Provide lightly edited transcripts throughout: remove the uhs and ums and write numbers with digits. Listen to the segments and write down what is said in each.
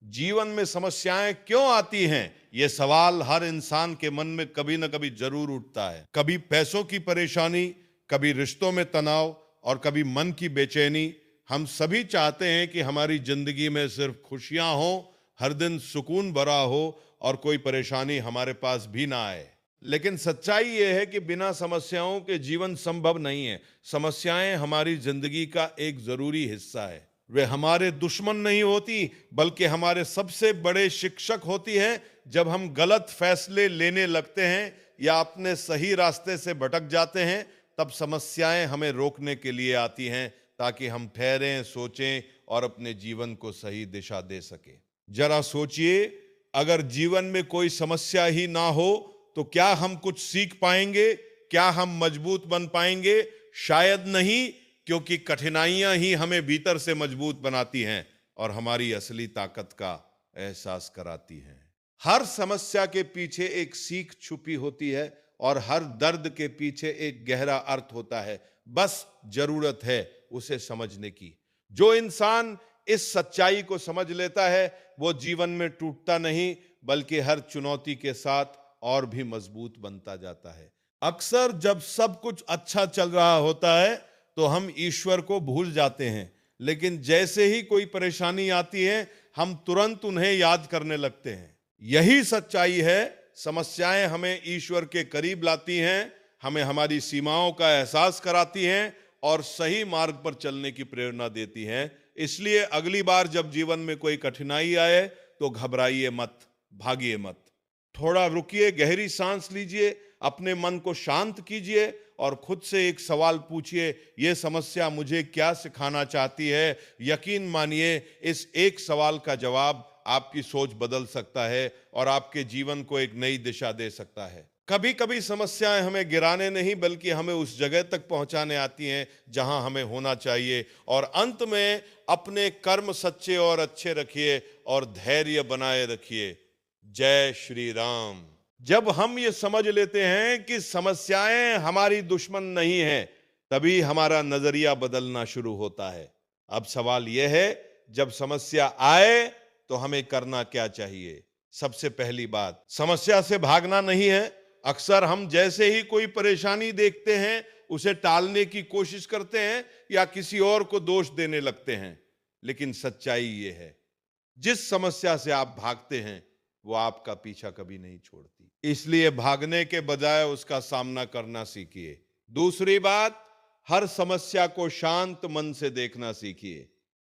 जीवन में समस्याएं क्यों आती हैं, ये सवाल हर इंसान के मन में कभी न कभी जरूर उठता है। कभी पैसों की परेशानी, कभी रिश्तों में तनाव और कभी मन की बेचैनी। हम सभी चाहते हैं कि हमारी जिंदगी में सिर्फ खुशियां हो, हर दिन सुकून भरा हो और कोई परेशानी हमारे पास भी ना आए। लेकिन सच्चाई यह है कि बिना समस्याओं के जीवन संभव नहीं है। समस्याएं हमारी जिंदगी का एक जरूरी हिस्सा है। वे हमारे दुश्मन नहीं होती, बल्कि हमारे सबसे बड़े शिक्षक होती हैं। जब हम गलत फैसले लेने लगते हैं या अपने सही रास्ते से भटक जाते हैं, तब समस्याएं हमें रोकने के लिए आती हैं, ताकि हम ठहरें, सोचें और अपने जीवन को सही दिशा दे सकें। जरा सोचिए, अगर जीवन में कोई समस्या ही ना हो तो क्या हम कुछ सीख पाएंगे? क्या हम मजबूत बन पाएंगे? शायद नहीं, क्योंकि कठिनाइयां ही हमें भीतर से मजबूत बनाती हैं और हमारी असली ताकत का एहसास कराती हैं। हर समस्या के पीछे एक सीख छुपी होती है और हर दर्द के पीछे एक गहरा अर्थ होता है। बस जरूरत है उसे समझने की। जो इंसान इस सच्चाई को समझ लेता है, वो जीवन में टूटता नहीं, बल्कि हर चुनौती के साथ और भी मजबूत बनता जाता है। अक्सर जब सब कुछ अच्छा चल रहा होता है तो हम ईश्वर को भूल जाते हैं, लेकिन जैसे ही कोई परेशानी आती है, हम तुरंत उन्हें याद करने लगते हैं। यही सच्चाई है। समस्याएं हमें ईश्वर के करीब लाती हैं, हमें हमारी सीमाओं का एहसास कराती हैं और सही मार्ग पर चलने की प्रेरणा देती हैं। इसलिए अगली बार जब जीवन में कोई कठिनाई आए तो घबराइए मत, भागिए मत। थोड़ा रुकिए, गहरी सांस लीजिए, अपने मन को शांत कीजिए और खुद से एक सवाल पूछिए, ये समस्या मुझे क्या सिखाना चाहती है? यकीन मानिए, इस एक सवाल का जवाब आपकी सोच बदल सकता है और आपके जीवन को एक नई दिशा दे सकता है। कभी कभी समस्याएं हमें गिराने नहीं, बल्कि हमें उस जगह तक पहुंचाने आती हैं जहां हमें होना चाहिए। और अंत में अपने कर्म सच्चे और अच्छे रखिए और धैर्य बनाए रखिए। जय श्री राम। जब हम ये समझ लेते हैं कि समस्याएं हमारी दुश्मन नहीं हैं, तभी हमारा नजरिया बदलना शुरू होता है। अब सवाल यह है, जब समस्या आए तो हमें करना क्या चाहिए? सबसे पहली बात, समस्या से भागना नहीं है। अक्सर हम जैसे ही कोई परेशानी देखते हैं, उसे टालने की कोशिश करते हैं या किसी और को दोष देने लगते हैं। लेकिन सच्चाई ये है, जिस समस्या से आप भागते हैं वो आपका पीछा कभी नहीं छोड़ती। इसलिए भागने के बजाय उसका सामना करना सीखिए। दूसरी बात, हर समस्या को शांत मन से देखना सीखिए,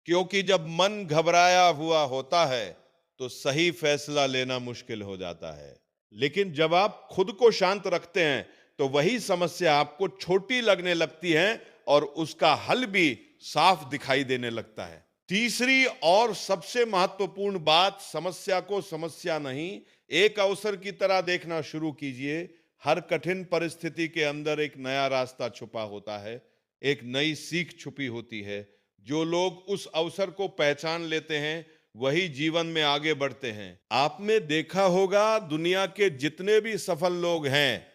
क्योंकि जब मन घबराया हुआ होता है तो सही फैसला लेना मुश्किल हो जाता है। लेकिन जब आप खुद को शांत रखते हैं तो वही समस्या आपको छोटी लगने लगती है और उसका हल भी साफ दिखाई देने लगता है। तीसरी और सबसे महत्वपूर्ण बात, समस्या को समस्या नहीं, एक अवसर की तरह देखना शुरू कीजिए। हर कठिन परिस्थिति के अंदर एक नया रास्ता छुपा होता है, एक नई सीख छुपी होती है। जो लोग उस अवसर को पहचान लेते हैं, वही जीवन में आगे बढ़ते हैं। आपने देखा होगा, दुनिया के जितने भी सफल लोग हैं,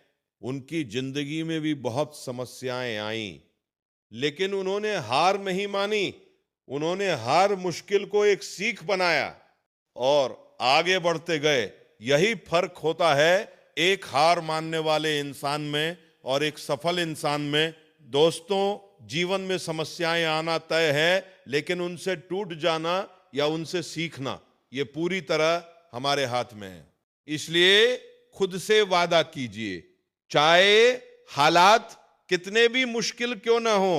उनकी जिंदगी में भी बहुत समस्याएं आईं, लेकिन उन्होंने हार नहीं मानी। उन्होंने हर मुश्किल को एक सीख बनाया और आगे बढ़ते गए। यही फर्क होता है एक हार मानने वाले इंसान में और एक सफल इंसान में। दोस्तों, जीवन में समस्याएं आना तय है, लेकिन उनसे टूट जाना या उनसे सीखना, ये पूरी तरह हमारे हाथ में है। इसलिए खुद से वादा कीजिए, चाहे हालात कितने भी मुश्किल क्यों ना हो,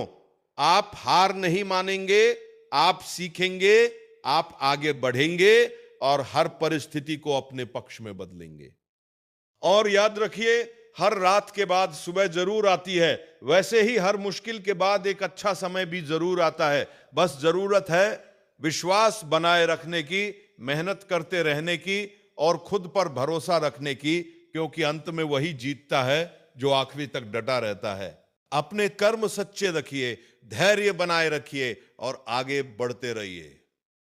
आप हार नहीं मानेंगे, आप सीखेंगे, आप आगे बढ़ेंगे और हर परिस्थिति को अपने पक्ष में बदलेंगे। और याद रखिए, हर रात के बाद सुबह जरूर आती है, वैसे ही हर मुश्किल के बाद एक अच्छा समय भी जरूर आता है। बस जरूरत है विश्वास बनाए रखने की, मेहनत करते रहने की और खुद पर भरोसा रखने की, क्योंकि अंत में वही जीतता है जो आखिरी तक डटा रहता है। अपने कर्म सच्चे रखिए, धैर्य बनाए रखिए और आगे बढ़ते रहिए।